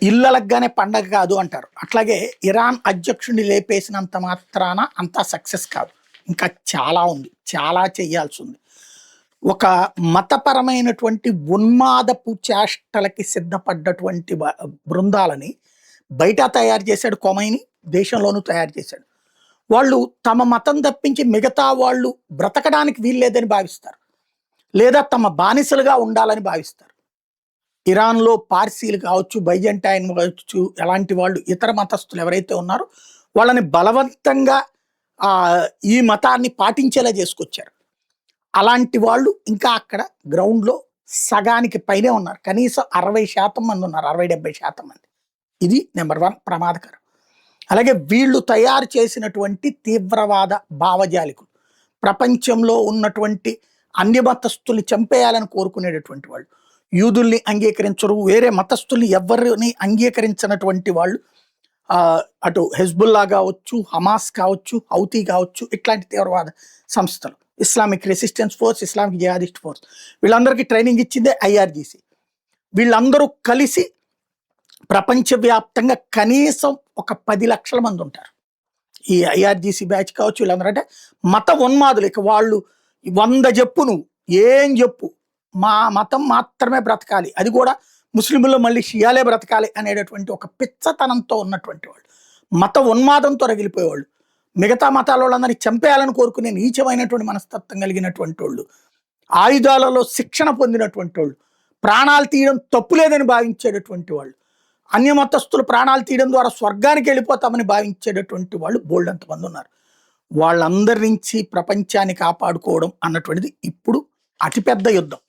ఇళ్ళలగ్గానే పండగ కాదు అంటారు. అట్లాగే ఇరాన్ అధ్యక్షుడిని లేపేసినంత మాత్రాన అంతా సక్సెస్ కాదు. ఇంకా చాలా ఉంది. చాలా చేయాల్సి ఉంది. ఒక మతపరమైనటువంటి ఉన్మాదపు చేష్టలకి సిద్ధపడ్డటువంటి బృందాలని బయట తయారు చేశాడు కొమైని, దేశంలోనూ తయారు చేశాడు. వాళ్ళు తమ మతం తప్పించి మిగతా వాళ్ళు బ్రతకడానికి వీల్లేదని భావిస్తారు. లేదా తమ బానిసలుగా ఉండాలని భావిస్తారు. ఇరాన్‌లో పార్సీలు కావచ్చు, బైజంటైన్ కావచ్చు, ఎలాంటి వాళ్ళు ఇతర మతస్థులు ఎవరైతే ఉన్నారో వాళ్ళని బలవంతంగా ఈ మతాన్ని పాటించేలా చేసుకొచ్చారు. అలాంటి వాళ్ళు ఇంకా అక్కడ గ్రౌండ్‌లో సగానికి పైనే ఉన్నారు. కనీసం 60% మంది ఉన్నారు. 60-70% మంది. ఇది నెంబర్ 1 ప్రమాదకరం. అలాగే వీళ్ళు తయారు చేసినటువంటి తీవ్రవాద భావజాలికులు. ప్రపంచంలో ఉన్నటువంటి అన్య మతస్థుల్ని చంపేయాలని కోరుకునేటటువంటి వాళ్ళు. యూదుల్ని అంగీకరించరు, వేరే మతస్థుల్ని ఎవరిని అంగీకరించినటువంటి వాళ్ళు. అటు హెజ్బుల్లా కావచ్చు, హమాస్ కావచ్చు, హౌతీ కావచ్చు, ఇట్లాంటి తీవ్రవాద సంస్థలు. Islamic resistance force, Islamic jihadist force, వీళ్ళందరికీ ట్రైనింగ్ ఇచ్చిందే IRGC. వీళ్ళందరూ కలిసి ప్రపంచవ్యాప్తంగా కనీసం ఒక 10 లక్షల మంది ఉంటారు. ఈ IRGC బ్యాచ్ కావచ్చు, వీళ్ళందరూ అంటే మత ఉన్మాదులు. ఇక వాళ్ళు 100 చెప్పు, నువ్వు ఏం చెప్పు, మా మతం మాత్రమే బ్రతకాలి, అది కూడా ముస్లింల్లో మళ్ళీ షియాలే బ్రతకాలి అనేటటువంటి ఒక పిచ్చతనంతో ఉన్నటువంటి వాళ్ళు, మత ఉన్మాదంతో రగిలిపోయేవాళ్ళు, మిగతా మతాల వాళ్ళందరినీ చంపేయాలని కోరుకునే నీచమైనటువంటి మనస్తత్వం కలిగినటువంటి వాళ్ళు, ఆయుధాలలో శిక్షణ పొందినటువంటి వాళ్ళు, ప్రాణాలు తీయడం తప్పులేదని భావించేటటువంటి వాళ్ళు, అన్యమతస్థులు ప్రాణాలు తీయడం ద్వారా స్వర్గానికి వెళ్ళిపోతామని భావించేటటువంటి వాళ్ళు బోల్డంత మంది ఉన్నారు. వాళ్ళందరి నుంచి ప్రపంచాన్ని కాపాడుకోవడం అన్నటువంటిది ఇప్పుడు అతిపెద్ద యుద్ధం.